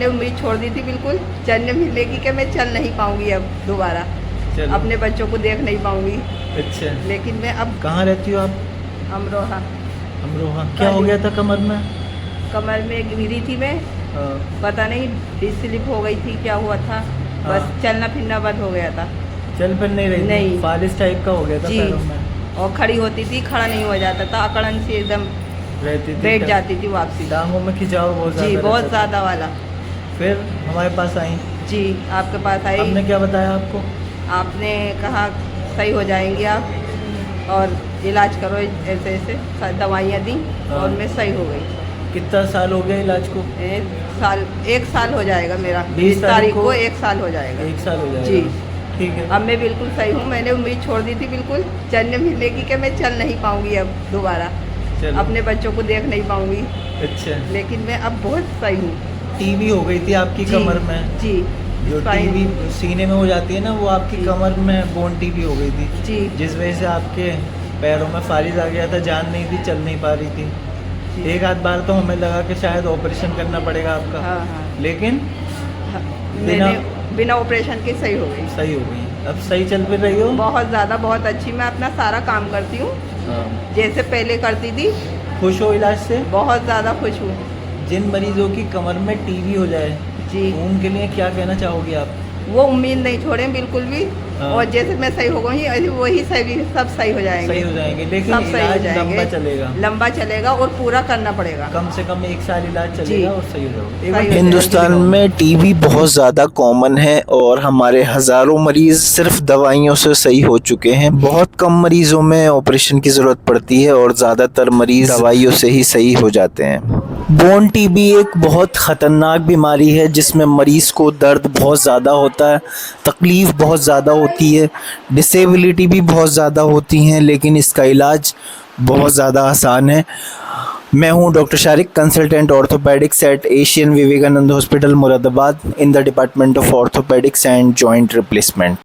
मैंने उम्मीद छोड़ दी थी बिल्कुल, चलने मिलेगी कि मैं चल नहीं पाऊंगी अब दोबारा, अपने बच्चों को देख नहीं पाऊंगी। अच्छा, लेकिन मैं अब कहाँ रहती हो आप? अमरोहा। अमरोहा। क्या हो गया था कमर में? कमर में गिरी थी मैं, पता नहीं डिस्क स्लिप हो गई थी, क्या हुआ था, बस चलना फिरना बंद हो गया था। चल फिर नहीं रही? नहीं। फालिस टाइप का हो गया था जी। पैरों में? और खड़ी होती थी, खड़ा नहीं हो जाता था, अकड़न से एकदम रहती थी? बैठ जाती थी वापसी। टांगों में खिंचाव बहुत जी, ज़्यादा? बहुत ज़्यादा वाला। फिर हमारे पास आई? जी, आपके पास आई। हमने क्या बताया आपको? आपने कहा सही हो जाएंगे आप और इलाज करो, ऐसे ऐसे दवाइयाँ दी और मैं सही हो गई। कितना साल हो गया इलाज को? एक साल हो जाएगा मेरा, 20 तारीख को 1 साल हो जाएगा। 1 साल हो जाएगा? जी, ठीक है। अब मैं बिल्कुल सही हूँ। मैंने उम्मीद छोड़ दी थी बिल्कुल, चलने मिलेगी कि मैं चल नहीं पाऊंगी अब दोबारा, अपने बच्चों को देख नहीं पाऊंगी। अच्छा, लेकिन मैं अब बहुत सही हूँ। टीबी हो गई थी आपकी कमर में? जी, जो टीबी सीने में हो जाती है ना, वो आपकी कमर में बोन टीबी हो गई थी जी, जिस वजह से आपके पैरों में फालिज आ गया था, जान नहीं थी, चल नहीं पा रही थी। एक आध बार तो हमें लगा कि शायद ऑपरेशन करना पड़ेगा आपका। हाँ हाँ। लेकिन मैंने बिना ऑपरेशन के सही हो गई। सही हो गई। अब सही चल फिर रही हो? बहुत ज़्यादा, बहुत अच्छी। मैं अपना सारा काम करती हूँ जैसे पहले करती थी। खुश हो इलाज से? बहुत ज़्यादा खुश हूँ। जिन मरीजों की कमर में टीबी हो जाए जी, उनके लिए क्या कहना चाहोगी आप? वो उम्मीद नहीं छोड़ें बिल्कुल भी। और जैसे मैं सही हो गई वही सही, सब सही हो जाएंगे। सही हो जाएंगे, लेकिन सब सही हो इलाज जाएंगे। लंबा चलेगा? लंबा चलेगा और पूरा करना पड़ेगा। कम से कम 1 साल इलाज चलेगा और सही हो जाएगा। हिंदुस्तान में टीबी बहुत ज़्यादा कॉमन है और हमारे हज़ारों मरीज़ सिर्फ दवाइयों से सही हो चुके हैं। बहुत कम मरीज़ों में ऑपरेशन की ज़रूरत पड़ती है और ज़्यादातर मरीज़ दवाइयों से ही सही हो जाते हैं। बोन टीबी एक बहुत ख़तरनाक बीमारी है जिसमें मरीज़ को दर्द बहुत ज़्यादा होता है, तकलीफ़ बहुत ज़्यादा होती है, डिसेबिलिटी भी बहुत ज़्यादा होती हैं, लेकिन इसका इलाज बहुत ज़्यादा आसान है। मैं हूं doctor Shariq, consultant orthopaedics at Asian Vivekananda hospital Moradabad in the department of orthopaedics and joint replacement.